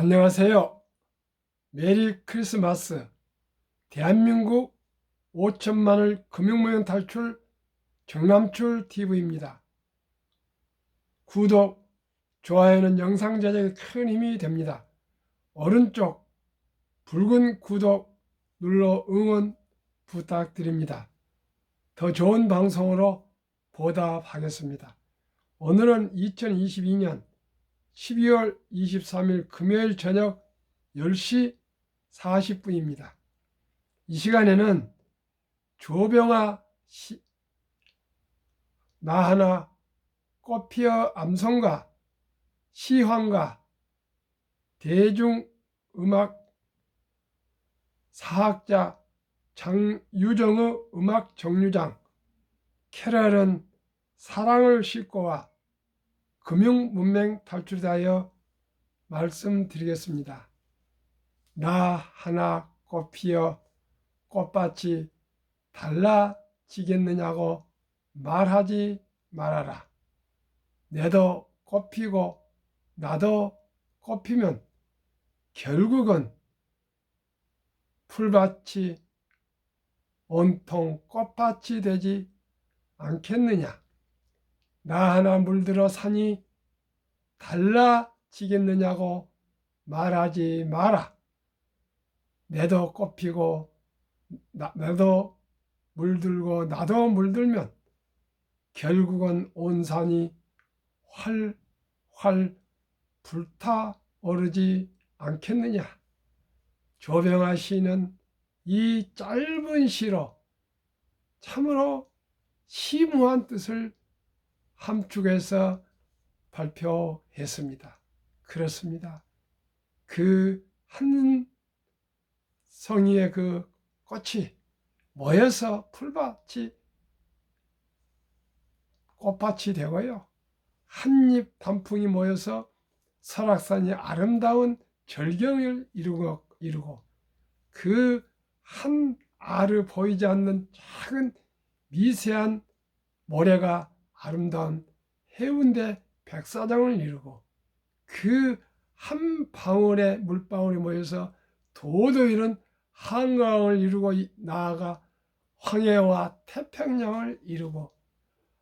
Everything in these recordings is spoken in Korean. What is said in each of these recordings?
안녕하세요. 메리 크리스마스. 대한민국 5천만을 금융무형 탈출 정남출 TV입니다. 구독, 좋아요는 영상 제작에 큰 힘이 됩니다. 오른쪽 붉은 구독 눌러 응원 부탁드립니다. 더 좋은 방송으로 보답하겠습니다. 오늘은 2022년 12월 23일 금요일 저녁 10시 40분입니다. 이 시간에는 조병아 나하나 꽃피어 암송가 시황가 대중음악 사학자 장유정의 음악 정류장 캐럴은 사랑을 싣고와 금융문맹 탈출하여 말씀드리겠습니다. 나 하나 꽃피어 꽃밭이 달라지겠느냐고 말하지 말아라. 내도 꽃피고 나도 꽃피면 결국은 풀밭이 온통 꽃밭이 되지 않겠느냐. 나 하나 물들어 산이 달라지겠느냐고 말하지 마라. 내도 꽃피고 나도 물들고 나도 물들면 결국은 온 산이 활활 불타오르지 않겠느냐. 조병아 시는 이 짧은 시로 참으로 심오한 뜻을 함축해서 발표했습니다. 그렇습니다. 그 한 성의의 그 꽃이 모여서 풀밭이 꽃밭이 되고요. 한잎 단풍이 모여서 설악산이 아름다운 절경을 이루고 그 한 알을 보이지 않는 작은 미세한 모래가 아름다운 해운대 백사장을 이루고 그 한 방울의 물방울이 모여서 도도 이룬 한강을 이루고 나아가 황해와 태평양을 이루고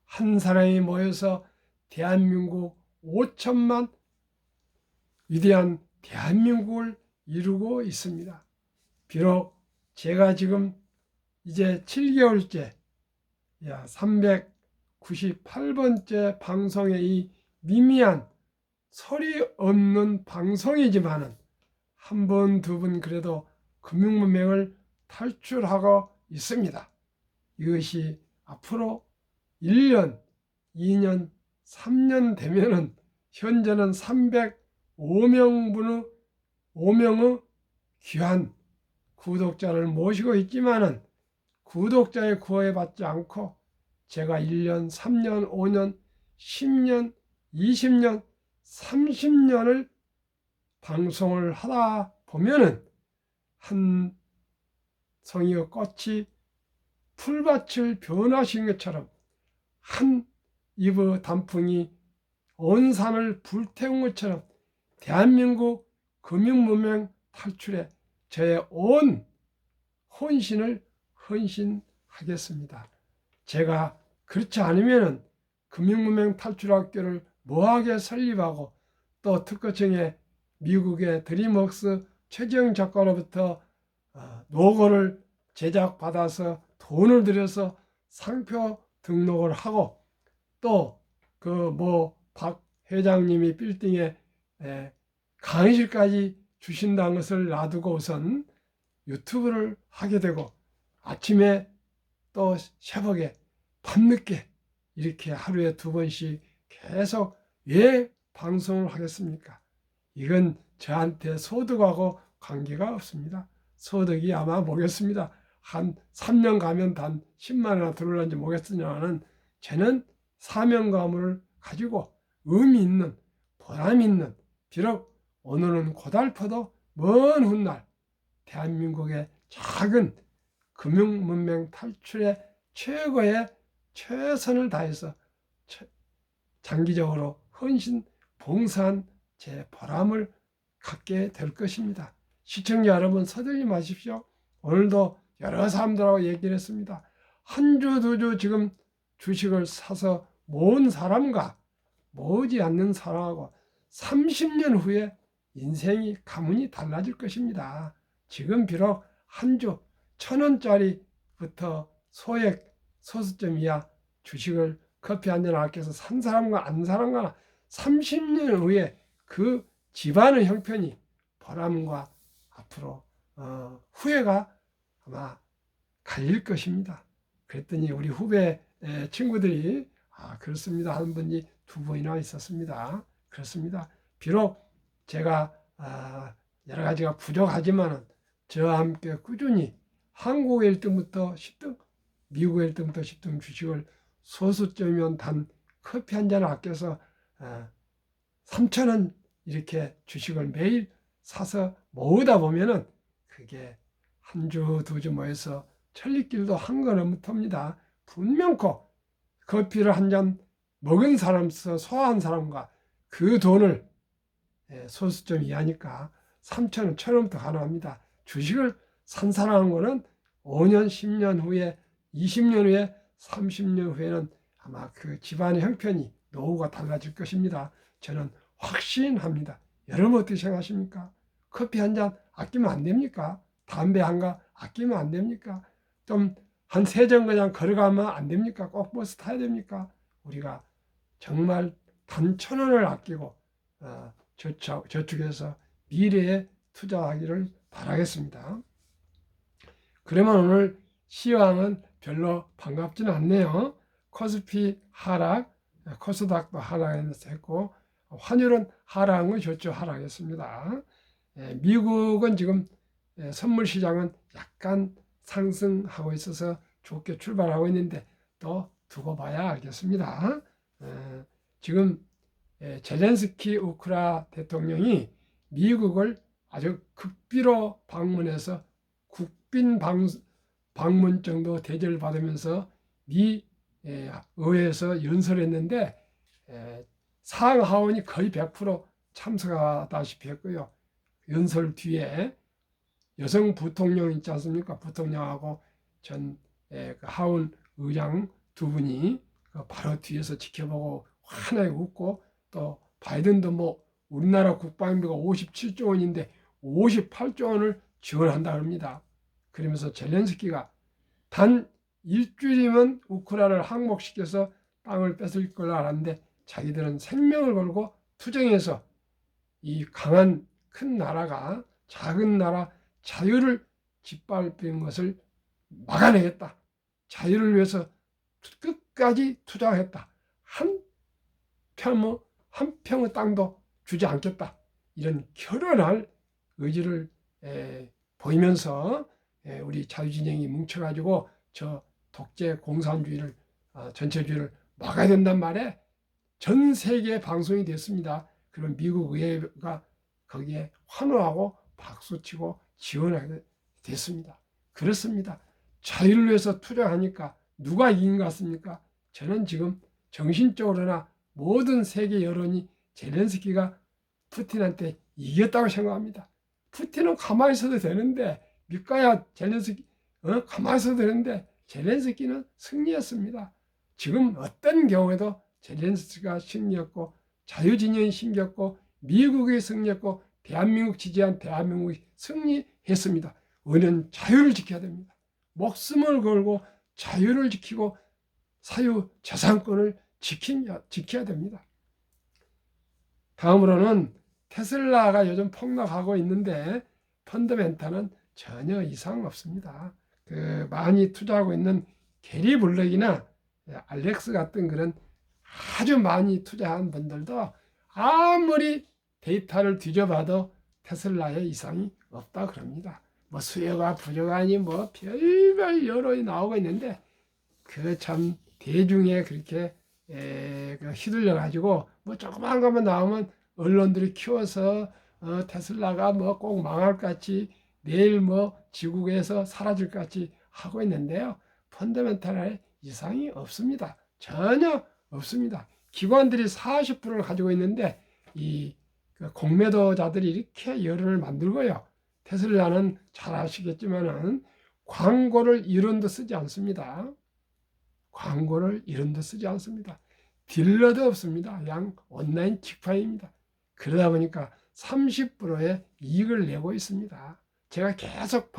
한 사람이 모여서 대한민국 5천만 위대한 대한민국을 이루고 있습니다. 비록 제가 지금 이제 7개월째 398번째 방송의 이 미미한 소리 없는 방송이지만은 한 번, 두 번 그래도 금융문맹을 탈출하고 있습니다. 이것이 앞으로 1년, 2년, 3년 되면은 현재는 305명의 귀한 구독자를 모시고 있지만은 구독자의 구호에 받지 않고 제가 1년, 3년, 5년, 10년, 20년, 30년을 방송을 하다 보면은 한 성의의 꽃이 풀밭을 변화시킨 것처럼 한 잎의 단풍이 온 산을 불태운 것처럼 대한민국 금융문맹 탈출에 저의 온 혼신을 헌신하겠습니다. 제가 그렇지 않으면 금융문맹 탈출학교를 뭐하게 설립하고 또 특허청에 미국의 드림웍스 최재형 작가로부터 로고를 제작받아서 돈을 들여서 상표 등록을 하고 또 박 회장님이 빌딩에 강의실까지 주신다는 것을 놔두고 우선 유튜브를 하게 되고 아침에 또 새벽에 밤늦게 이렇게 하루에 2번씩 계속 왜 방송을 하겠습니까? 이건 저한테 소득하고 관계가 없습니다. 소득이 아마 모르겠습니다. 한 3년 가면 단 10만 원이나 들어올는지 모르겠으냐는 저는 사명감을 가지고 의미 있는 보람 있는 비록 오늘은 고달퍼도 먼 훗날 대한민국의 작은 금융문맹 탈출의 최고의 최선을 다해서 장기적으로 헌신 봉사한 제 보람을 갖게 될 것입니다. 시청자 여러분 서둘리 마십시오. 오늘도 여러 사람들하고 얘기를 했습니다. 한 주, 두 주 지금 주식을 사서 모은 사람과 모으지 않는 사람하고 30년 후에 인생이 가문이 달라질 것입니다. 지금 비록 한 주 1,000원짜리부터 소액 소수점 이하 주식을 커피 한 잔 아껴서 산 사람과 안 사람과 30년 후에 그 집안의 형편이 보람과 앞으로 후회가 아마 갈릴 것입니다. 그랬더니 우리 후배 친구들이 그렇습니다 하는 분이 2분이나 있었습니다. 그렇습니다. 비록 제가 여러 가지가 부족하지만 저와 함께 꾸준히 한국의 1등부터 10등, 미국의 1등부터 10등 주식을 소수점이면 단 커피 한 잔을 아껴서 3,000원 이렇게 주식을 매일 사서 모으다 보면은 그게 한 주, 두 주 모여서 천리길도 한 걸음 못 텁니다. 분명코 커피를 한 잔 먹은 사람서 소화한 사람과 그 돈을 소수점 이하니까 3,000원, 1,000원부터 가능합니다. 주식을 산 사람은 5년, 10년 후에, 20년 후에, 30년 후에는 아마 그 집안의 형편이 노후가 달라질 것입니다. 저는 확신합니다. 여러분 어떻게 생각하십니까? 커피 한 잔 아끼면 안 됩니까? 담배 한 가 아끼면 안 됩니까? 좀 한 3정거장 걸어가면 안 됩니까? 꼭 버스 타야 됩니까? 우리가 정말 단 1,000원을 아끼고 저축해서 미래에 투자하기를 바라겠습니다. 그러면 오늘 시황은 별로 반갑지는 않네요. 코스피 하락, 코스닥도 하락했고 환율은 하락한 건 좋죠. 하락했습니다. 미국은 지금 선물 시장은 약간 상승하고 있어서 좋게 출발하고 있는데 또 두고 봐야 알겠습니다. 지금 젤렌스키 우크라 대통령이 미국을 아주 극비로 방문해서 국빈 방문 정도 대접을 받으면서 미 의회에서 연설했는데 상하원이 거의 100% 참석하다시피 했고요. 연설 뒤에 여성 부통령 있지 않습니까? 부통령하고 전 하원 의장 2분이 바로 뒤에서 지켜보고 환하게 웃고 또 바이든도 뭐 우리나라 국방비가 57조 원인데 58조 원을 지원한다 합니다. 그러면서 젤렌스키가 단 일주일이면 우크라이나를 항복시켜서 땅을 뺏을 걸 알았는데 자기들은 생명을 걸고 투쟁해서 이 강한 큰 나라가 작은 나라 자유를 짓밟은 것을 막아내겠다. 자유를 위해서 끝까지 투쟁하겠다. 한 평의 땅도 주지 않겠다. 이런 결연할 의지를 보이면서 우리 자유진영이 뭉쳐가지고 저 독재 공산주의를 전체주의를 막아야 된단 말에 전 세계 방송이 됐습니다. 그러면 미국 의회가 거기에 환호하고 박수치고 지원하게 됐습니다. 그렇습니다. 자유를 위해서 투쟁하니까 누가 이긴 것 같습니까? 저는 지금 정신적으로나 모든 세계 여론이 젤렌스키가 푸틴한테 이겼다고 생각합니다. 푸틴은 가만히 있어도 되는데 믿가야 젤렌스키 가만히 있어도 되는데 젤렌스키는 승리했습니다. 지금 어떤 경우에도 젤렌스키가 승리했고 자유진영이 승리했고 미국이 승리했고 대한민국 지지한 대한민국이 승리했습니다. 우리는 자유를 지켜야 됩니다. 목숨을 걸고 자유를 지키고 사유재산권을 지켜야 됩니다. 다음으로는 테슬라가 요즘 폭락하고 있는데 펀더멘탈은 전혀 이상 없습니다. 많이 투자하고 있는 게리 블랙이나 알렉스 같은 그런 아주 많이 투자한 분들도 아무리 데이터를 뒤져봐도 테슬라의 이상이 없다 그럽니다. 뭐 수요가 부족하니 뭐 별별 여론이 나오고 있는데 그 참 대중에 그렇게 휘둘려 가지고 뭐 조그만 것만 나오면 언론들이 키워서 테슬라가 뭐 꼭 망할 것 같이 내일 뭐 지구에서 사라질 것 같이 하고 있는데요. 펀더멘탈의 이상이 없습니다. 전혀 없습니다. 기관들이 40%를 가지고 있는데 이 그 공매도자들이 이렇게 여론을 만들고요. 테슬라는 잘 아시겠지만은 광고를 이런 데 쓰지 않습니다. 광고를 이런 데 쓰지 않습니다. 딜러도 없습니다. 그냥 온라인 직파입니다. 그러다 보니까 30%의 이익을 내고 있습니다. 제가 계속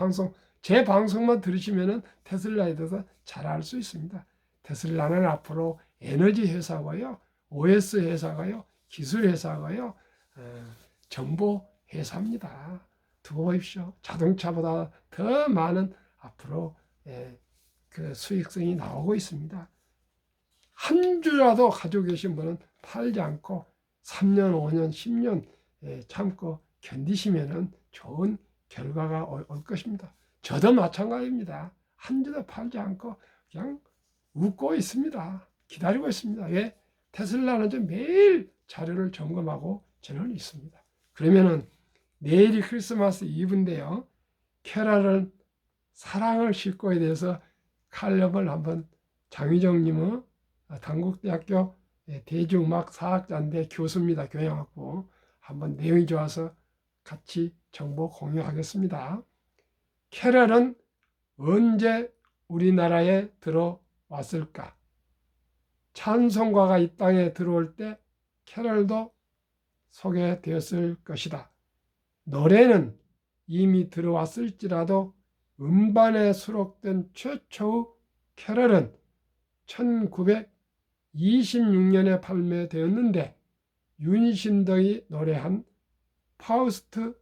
제 방송만 들으시면은 테슬라에 대해서 잘 알 수 있습니다. 테슬라는 앞으로 에너지 회사고요, OS 회사고요, 기술 회사고요, 정보 회사입니다. 두고 보십시오. 자동차보다 더 많은 앞으로 그 수익성이 나오고 있습니다. 한 주라도 가지고 계신 분은 팔지 않고 3년, 5년, 10년 참고 견디시면은 좋은 결과가 올 것입니다. 저도 마찬가지입니다. 한 주도 팔지 않고 그냥 웃고 있습니다. 기다리고 있습니다. 왜? 테슬라는 좀 매일 자료를 점검하고 저는 있습니다. 그러면은 내일이 크리스마스 이브인데요. 캐럴은 사랑을 싣고에 대해서 칼럼을 한번 장희정님은 단국대학교 대중음악사학자인데 교수입니다. 교양학부. 한번 내용이 좋아서 같이 정보 공유하겠습니다. 캐럴은 언제 우리나라에 들어왔을까? 찬송가가 이 땅에 들어올 때 캐럴도 소개되었을 것이다. 노래는 이미 들어왔을지라도 음반에 수록된 최초의 캐럴은 1926년에 발매되었는데 윤신덕이 노래한 파우스트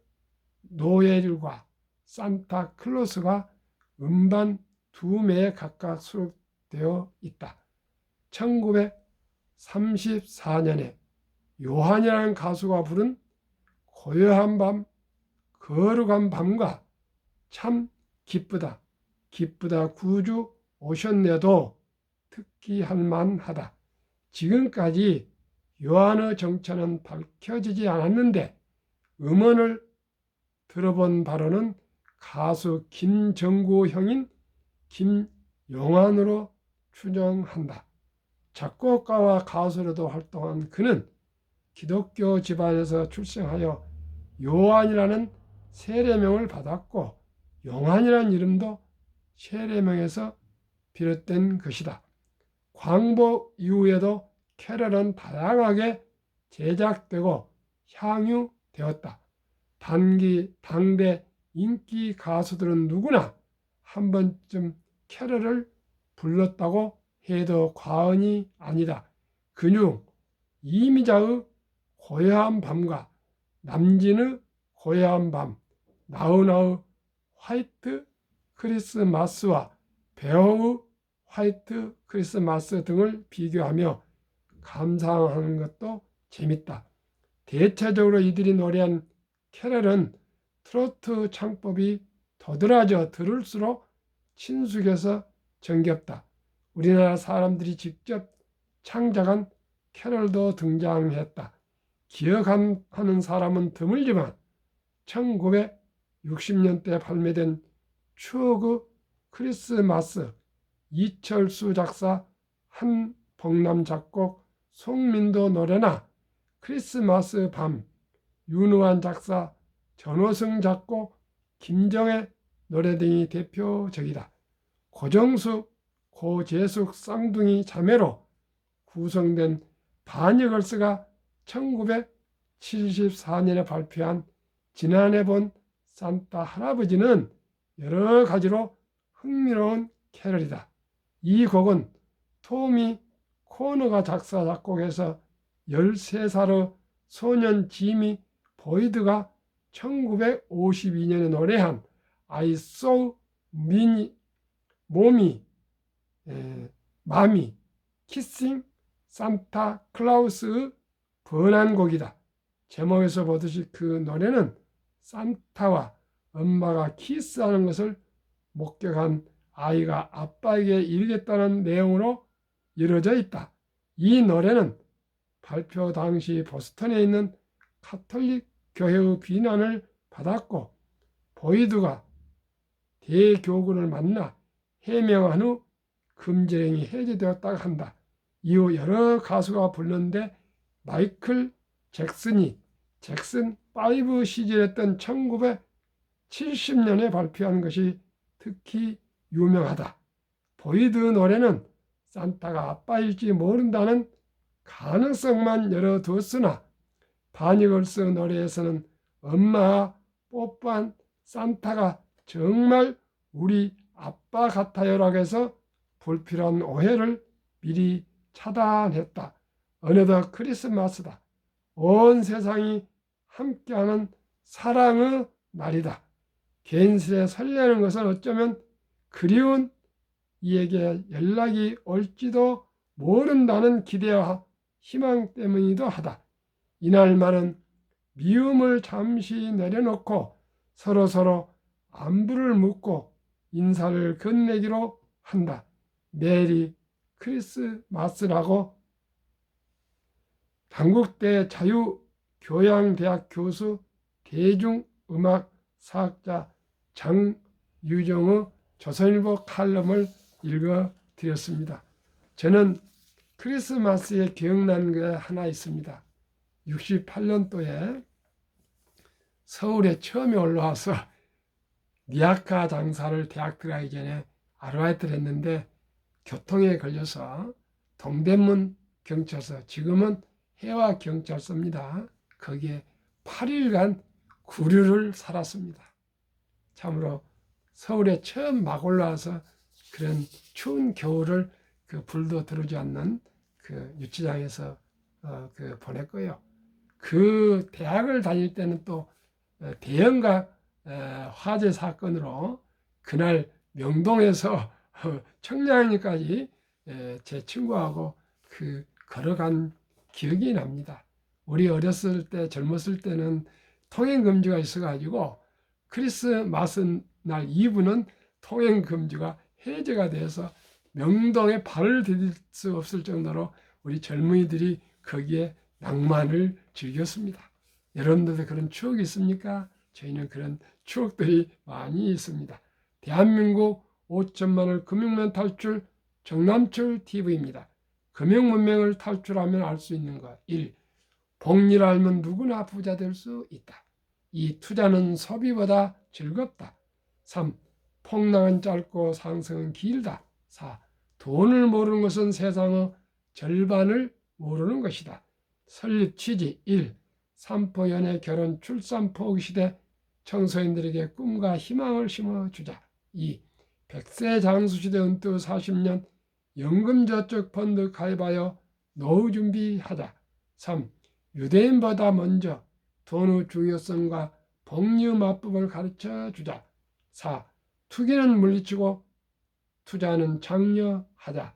노엘과 산타 클로스가 음반 2매에 각각 수록되어 있다. 1934년에 요한이라는 가수가 부른 고요한 밤, 거룩한 밤과 참 기쁘다, 기쁘다 구주 오셨네도 특기할 만하다. 지금까지 요한의 정체는 밝혀지지 않았는데 음원을 들어본 바로는 가수 김정구 형인 김용환으로 추정한다. 작곡가와 가수로도 활동한 그는 기독교 집안에서 출생하여 요한이라는 세례명을 받았고 용환이라는 이름도 세례명에서 비롯된 것이다. 광복 이후에도 캐럴은 다양하게 제작되고 향유되었다. 당대 인기 가수들은 누구나 한 번쯤 캐럴을 불렀다고 해도 과언이 아니다. 그중 이미자의 고요한 밤과 남진의 고요한 밤, 나훈아의 화이트 크리스마스와 배우의 화이트 크리스마스 등을 비교하며 감상하는 것도 재밌다. 대체적으로 이들이 노래한 캐럴은 트로트 창법이 도드라져 들을수록 친숙해서 정겹다. 우리나라 사람들이 직접 창작한 캐럴도 등장했다. 기억하는 사람은 드물지만 1960년대 발매된 추억의 크리스마스, 이철수 작사, 한복남 작곡, 송민도 노래나 크리스마스 밤, 윤우환 작사, 전호승 작곡, 김정의 노래 등이 대표적이다. 고정숙, 고재숙 쌍둥이 자매로 구성된 바니걸스가 1974년에 발표한 지난해 본 산타 할아버지는 여러 가지로 흥미로운 캐럴이다. 이 곡은 토미 코너가 작사 작곡해서 13살의 소년 지미 보이드가 1952년에 노래한 I saw 마미 키싱 산타 클라우스의 번안곡이다. 제목에서 보듯이 그 노래는 산타와 엄마가 키스하는 것을 목격한 아이가 아빠에게 이르겠다는 내용으로 이루어져 있다. 이 노래는 발표 당시 보스턴에 있는 카톨릭 교회의 비난을 받았고 보이드가 대교구를 만나 해명한 후 금지령이 해제되었다고 한다. 이후 여러 가수가 불렀는데 마이클 잭슨이 잭슨 5 시절이었던 1970년에 발표한 것이 특히 유명하다. 보이드 노래는 산타가 아빠일지 모른다는 가능성만 열어두었으나 바니걸스 노래에서는 엄마와 뽀뽀한 산타가 정말 우리 아빠 같아요라고 해서 불필요한 오해를 미리 차단했다. 어느덧 크리스마스다. 온 세상이 함께하는 사랑의 날이다. 괜스레 설레는 것은 어쩌면 그리운 이에게 연락이 올지도 모른다는 기대와 희망 때문이기도 하다. 이날만은 미움을 잠시 내려놓고 서로서로 안부를 묻고 인사를 건네기로 한다. 메리 크리스마스라고 단국대 자유교양대학 교수 대중음악사학자 장유정의 조선일보 칼럼을 읽어드렸습니다. 저는 크리스마스에 기억나는 게 하나 있습니다. 68년도에 서울에 처음에 올라와서 니아카 장사를 대학 들어가기 전에 아르바이트를 했는데 교통에 걸려서 동대문 경찰서, 지금은 해와경찰서입니다. 거기에 8일간 구류를 살았습니다. 참으로 서울에 처음 막 올라와서 그런 추운 겨울을 그 불도 들어오지 않는 그 유치장에서 보냈고요. 그 대학을 다닐 때는 또 대형가 화재 사건으로 그날 명동에서 청량리까지 제 친구하고 걸어간 기억이 납니다. 우리 어렸을 때, 젊었을 때는 통행금지가 있어가지고 크리스마스 날 이브는 통행금지가 해제가 돼서 명동에 발을 디딜 수 없을 정도로 우리 젊은이들이 거기에 낭만을 즐겼습니다. 여러분들도 그런 추억이 있습니까? 저희는 그런 추억들이 많이 있습니다. 대한민국 5천만을 금융면 탈출 정남철 TV입니다. 금융문맹을 탈출하면 알 수 있는 것. 1. 복리를 알면 누구나 부자 될 수 있다. 2. 투자는 소비보다 즐겁다. 3. 폭락은 짧고 상승은 길다. 4. 돈을 모르는 것은 세상의 절반을 모르는 것이다. 설립 취지 1. 삼포 연애 결혼 출산 포기 시대 청소년들에게 꿈과 희망을 심어주자. 2. 100세 장수시대 은퇴 40년 연금저축펀드 가입하여 노후 준비하자. 3. 유대인보다 먼저 돈의 중요성과 복리 맞법을 가르쳐주자. 4. 투기는 물리치고 투자는 장려하자.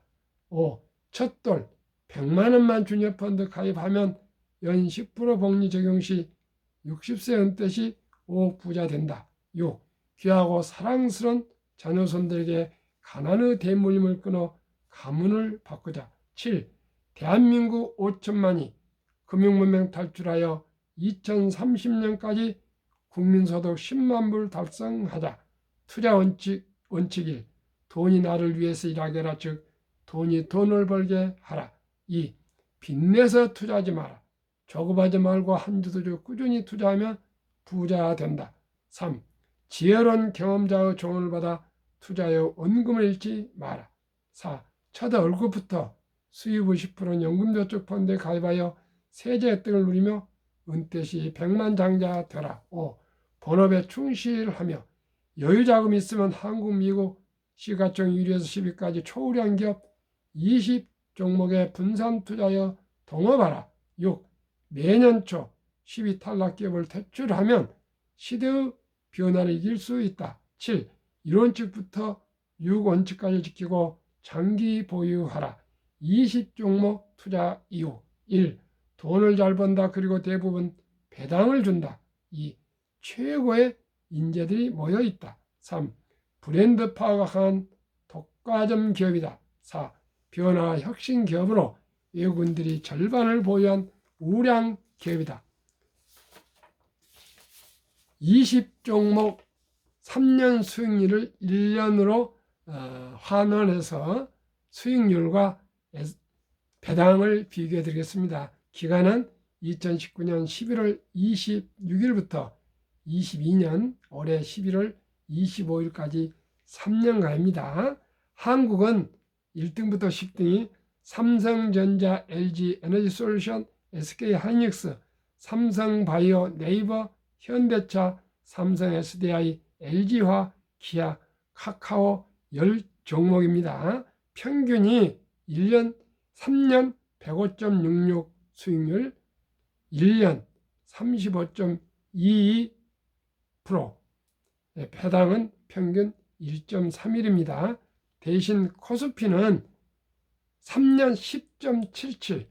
5. 첫돌 100만 원만 주녀펀드 가입하면 연 10% 복리 적용 시 60세 은퇴 시 5억 부자 된다. 6. 귀하고 사랑스러운 자녀손들에게 가난의 대물림을 끊어 가문을 바꾸자. 7. 대한민국 5천만이 금융문맹 탈출하여 2030년까지 국민소득 10만 불 달성하자. 투자 원칙 1. 돈이 나를 위해서 일하게 하라. 즉 돈이 돈을 벌게 하라. 2. 빚내서 투자하지 마라. 조급하지 말고 한 주 두 주 꾸준히 투자하면 부자 된다. 3. 지혜로운 경험자의 조언을 받아 투자에 원금을 잃지 마라. 4. 첫 월급부터 수입의 10%는 연금저축펀드에 가입하여 세제 혜택을 누리며 은퇴 시 100만 장자 되라. 5. 본업에 충실하며 여유자금이 있으면 한국, 미국 시가총 1위에서 10위까지 초우량 기업 20 종목에 분산 투자하여 동업하라. 6. 매년 초 10위 탈락 기업을 퇴출하면 시대의 변화를 이길 수 있다. 7. 1원칙부터 6원칙까지 지키고 장기 보유하라. 20 종목 투자 이후. 1. 돈을 잘 번다. 그리고 대부분 배당을 준다. 2. 최고의 인재들이 모여 있다. 3. 브랜드 파워가 강한 독과점 기업이다. 4. 변화 혁신 기업으로 외국인들이 절반을 보유한 우량 기업이다. 20 종목 3년 수익률을 1년으로 환원해서 수익률과 배당을 비교해 드리겠습니다. 기간은 2019년 11월 26일부터 22년 올해 11월 25일까지 3년간입니다. 한국은 1등부터 10등이 삼성전자, LG 에너지솔루션, SK하이닉스, 삼성바이오, 네이버, 현대차, 삼성 SDI, LG화, 기아, 카카오 10종목입니다. 평균이 3년 105.66 수익률, 1년 35.22%, 배당은 평균 1.31입니다. 대신 코스피는 3년 10.77,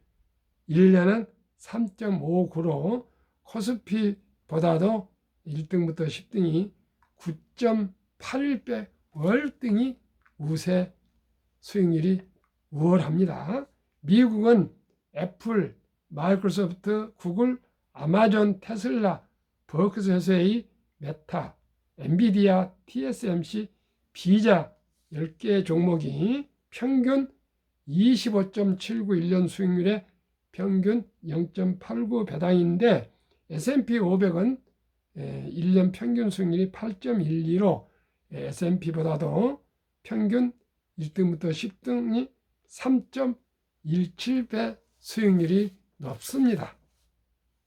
1년은 3.59로 코스피보다도 1등부터 10등이 9.81배 월등히 우세 수익률이 우월합니다. 미국은 애플, 마이크로소프트, 구글, 아마존, 테슬라, 버크셔세이, 메타, 엔비디아, TSMC, 비자 10개 종목이 평균 25.79 1년 수익률에 평균 0.89 배당인데 S&P 500은 1년 평균 수익률이 8.12로 S&P보다도 평균 1등부터 10등이 3.17배 수익률이 높습니다.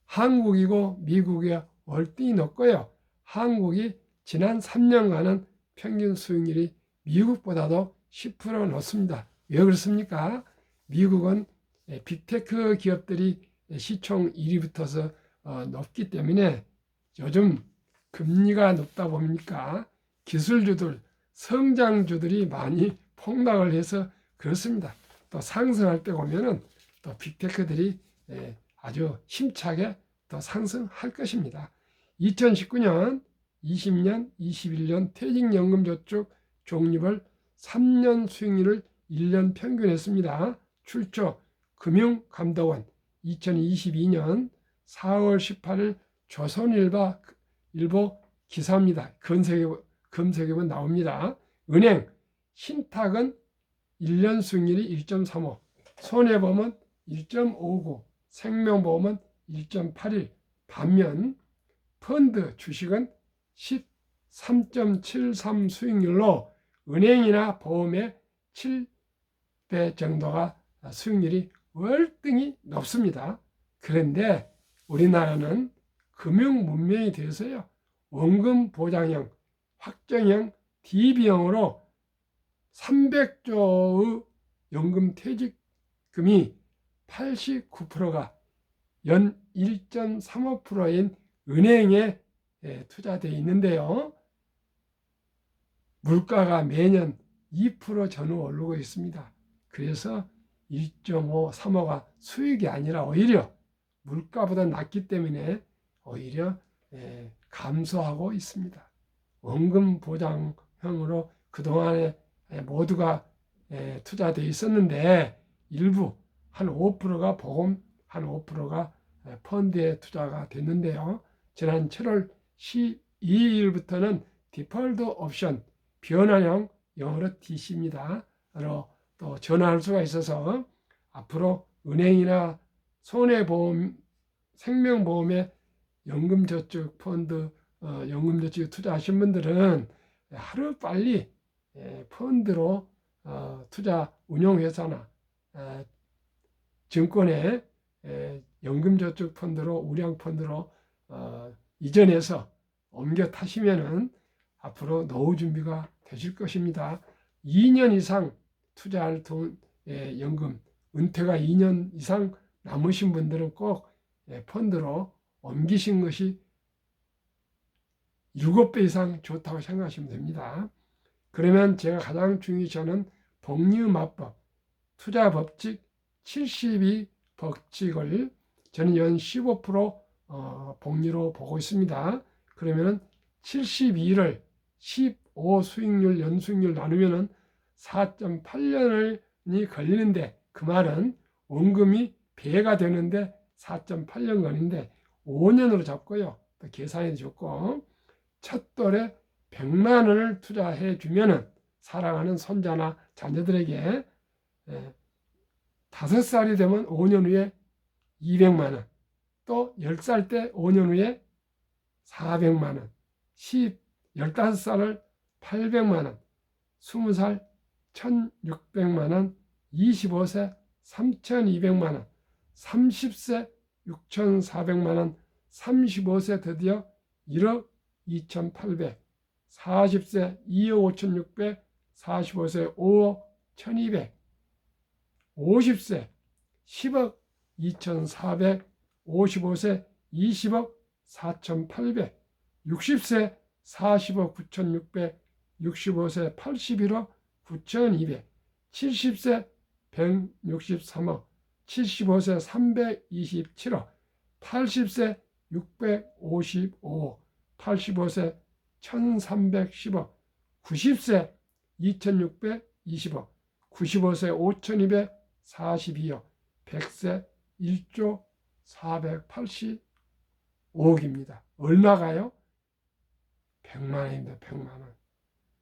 한국이고 미국이 월등히 높고요. 한국이 지난 3년간은 평균 수익률이 미국보다도 10% 높습니다. 왜 그렇습니까? 미국은 빅테크 기업들이 시총 1위 붙어서 높기 때문에 요즘 금리가 높다 보니까 기술주들, 성장주들이 많이 폭락을 해서 그렇습니다. 또 상승할 때 보면은 또 빅테크들이 아주 힘차게 더 상승할 것입니다. 2019년, 20년, 21년 퇴직연금저축 적립을 3년 수익률을 1년 평균했습니다. 출처 금융감독원 2022년 4월 18일 조선일보 기사입니다. 검색해보면 나옵니다. 은행 신탁은 1년 수익률이 1.35, 손해보험은 1.59, 생명보험은 1.81, 반면 펀드 주식은 13.73 수익률로 은행이나 보험의 7배 정도가 수익률이 월등히 높습니다. 그런데 우리나라는 금융 문명이 돼서요, 원금 보장형, 확정형, DB형으로 300조의 연금 퇴직금이 89%가 연 1.35%인 은행에 투자되어 있는데요. 물가가 매년 2% 전후 오르고 있습니다. 그래서 1.5, 3호가 수익이 아니라 오히려 물가보다 낮기 때문에 오히려 감소하고 있습니다. 원금 보장형으로 그동안에 모두가 투자되어 있었는데 일부 한 5%가 보험, 한 5%가 펀드에 투자가 됐는데요. 지난 7월 12일부터는 디폴트 옵션, 변환형, 영어로 DC입니다. 또 전환할 수가 있어서 앞으로 은행이나 손해보험, 생명보험에 연금저축 펀드, 연금저축에 투자하신 분들은 하루빨리 펀드로 투자 운용회사나 증권에 연금저축 펀드로, 우량펀드로 이전해서 옮겨 타시면은 앞으로 노후 준비가 되실 것입니다. 2년 이상 투자할 돈, 연금, 은퇴가 2년 이상 남으신 분들은 꼭 펀드로 옮기신 것이 7배 이상 좋다고 생각하시면 됩니다. 그러면 제가 가장 중요히 저는 복리마법, 투자법칙 72법칙을 저는 연 15% 복리로 보고 있습니다. 그러면 72를 15 수익률, 연수익률 나누면 4.8년이 걸리는데 그 말은 원금이 배가 되는데 4.8년 걸리는데 5년으로 잡고요. 또 계산해 줬고 첫 돌에 100만 원을 투자해 주면은 사랑하는 손자나 자녀들에게 5살이 되면 5년 후에 200만 원, 또 10살 때 5년 후에 400만 원, 15살을 800만 원, 20살 1600만 원, 25세 3200만 원, 30세 6400만 원, 35세 드디어 1억 2800, 40세 2억 5600, 45세 5억 1200, 50세 10억 2400, 55세 20억 4800, 60세 40억 9600, 65세 81억 9200, 70세 163억, 75세 327억, 80세 655억, 85세 1310억, 90세 2620억, 95세 5242억, 100세 1조 485억입니다. 얼마가요? 100만 원입니다. 100만 원.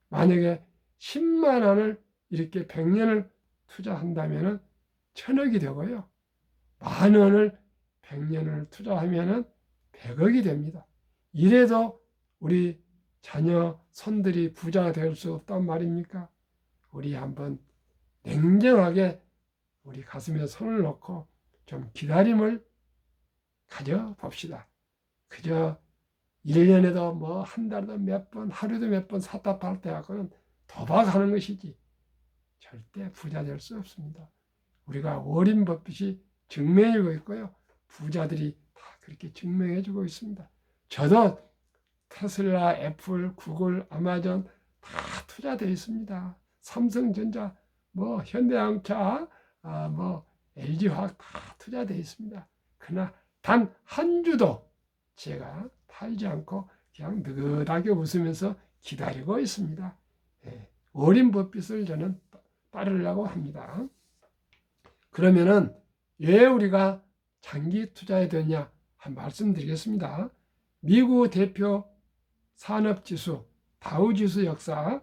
만약에 10만 원을 이렇게 100년을 투자한다면 1000억이 되고요. 만 원을 100년을 투자하면 100억이 됩니다. 이래도 우리 자녀 손들이 부자가 될 수 없단 말입니까? 우리 한번 냉정하게 우리 가슴에 손을 놓고 좀 기다림을 가져봅시다. 그저 1년에도 뭐 한 달도 몇 번, 하루도 몇 번 샀다 팔다 하고는 도박하는 것이지 절대 부자 될 수 없습니다. 우리가 워렌 버핏이 증명해주고 있고요. 부자들이 다 그렇게 증명해주고 있습니다. 저도 테슬라, 애플, 구글, 아마존 다 투자되어 있습니다. 삼성전자, 뭐 현대자동차, 뭐 LG화학 다 투자되어 있습니다. 그러나 단 한 주도 제가 팔지 않고 그냥 느긋하게 웃으면서 기다리고 있습니다. 워렌 버핏을 저는 따르려고 합니다. 그러면은 왜 우리가 장기 투자해야 되냐 한 말씀드리겠습니다. 미국 대표 산업지수 다우지수 역사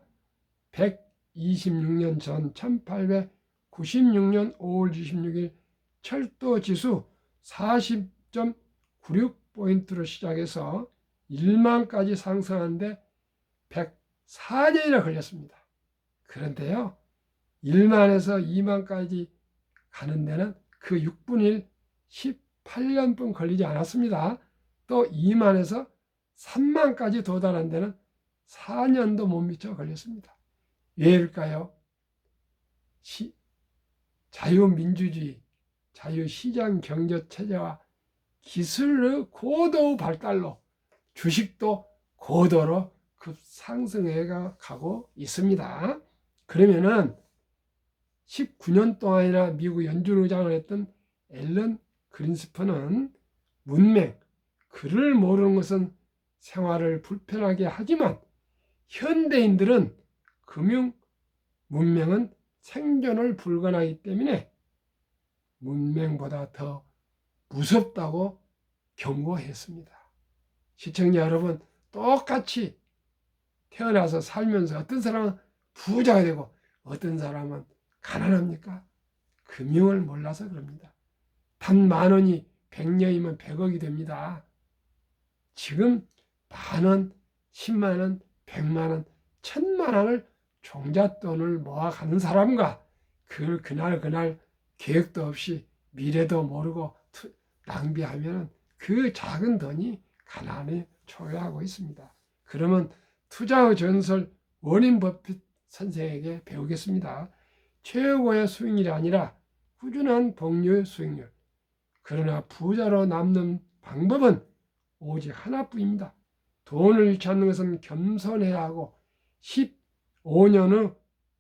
126년 전 1896년 5월 26일 철도지수 40.96포인트로 시작해서 1만까지 상승하는데 104년이나 걸렸습니다. 그런데요, 1만에서 2만까지 가는 데는 그 6분의 1, 18년분 걸리지 않았습니다. 또 2만에서 3만까지 도달한 데는 4년도 못 미쳐 걸렸습니다. 왜일까요? 자유민주주의, 자유시장 경제체제와 기술의 고도 발달로 주식도 고도로 급상승해 가고 있습니다. 그러면은 19년 동안이나 미국 연준의장을 했던 앨런 그린스펀은 문맹, 글을 모르는 것은 생활을 불편하게 하지만 현대인들은 금융 문맹은 생존을 불가능하기 때문에 문맹보다 더 무섭다고 경고했습니다. 시청자 여러분, 똑같이 태어나서 살면서 어떤 사람은 부자가 되고 어떤 사람은 가난합니까? 금융을 몰라서 그럽니다. 단 만 원이 100년이면 100억이 됩니다. 지금 만 원, 10만 원, 100만 원, 1000만 원을 종잣돈을 모아가는 사람과 그날 계획도 없이 미래도 모르고 낭비하면 그 작은 돈이 가난에 초래하고 있습니다. 그러면 투자의 전설 워렌 버핏 선생에게 배우겠습니다. 최고의 수익률이 아니라 꾸준한 복리의 수익률. 그러나 부자로 남는 방법은 오직 하나뿐입니다. 돈을 찾는 것은 겸손해야 하고 15년 후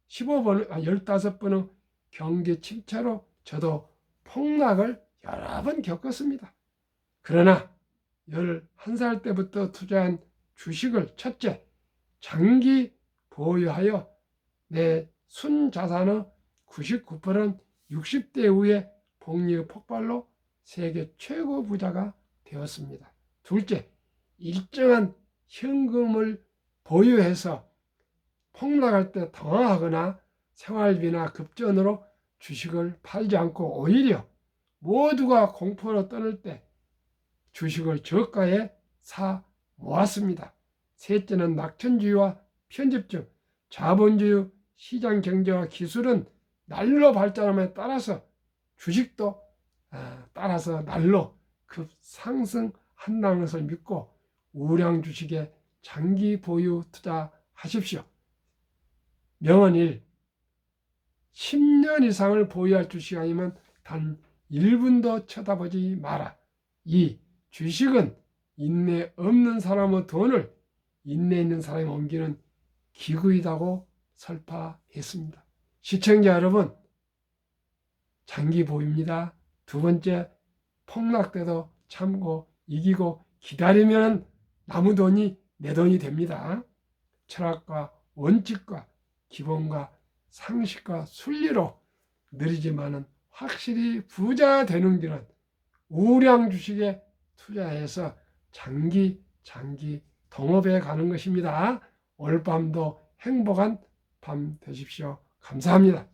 15번의 경기 침체로 저도 폭락을 여러 번 겪었습니다. 그러나 11살 때부터 투자한 주식을 첫째, 장기 보유하여 내 순자산의 99%는 60대 이후에 복리의 폭발로 세계 최고 부자가 되었습니다. 둘째, 일정한 현금을 보유해서 폭락할 때 당황하거나 생활비나 급전으로 주식을 팔지 않고 오히려 모두가 공포로 떠날 때 주식을 저가에 사 모았습니다. 셋째는 낙천주의와 편집증, 자본주의 시장 경제와 기술은 날로 발전함에 따라서 주식도 따라서 날로 급상승한다는 것을 믿고 우량 주식에 장기 보유 투자하십시오. 명언 1. 10년 이상을 보유할 주식 아니면 단 1분도 쳐다보지 마라. 2. 주식은 인내 없는 사람의 돈을 인내 있는 사람이 옮기는 기구이라고 설파했습니다. 시청자 여러분, 장기 보유입니다. 두 번째, 폭락 때도 참고 이기고 기다리면 남의 돈이 내 돈이 됩니다. 철학과 원칙과 기본과 상식과 순리로 느리지만은 확실히 부자 되는 길은 우량 주식에 투자해서 장기 동업에 가는 것입니다. 오늘 밤도 행복한 밤 되십시오. 감사합니다.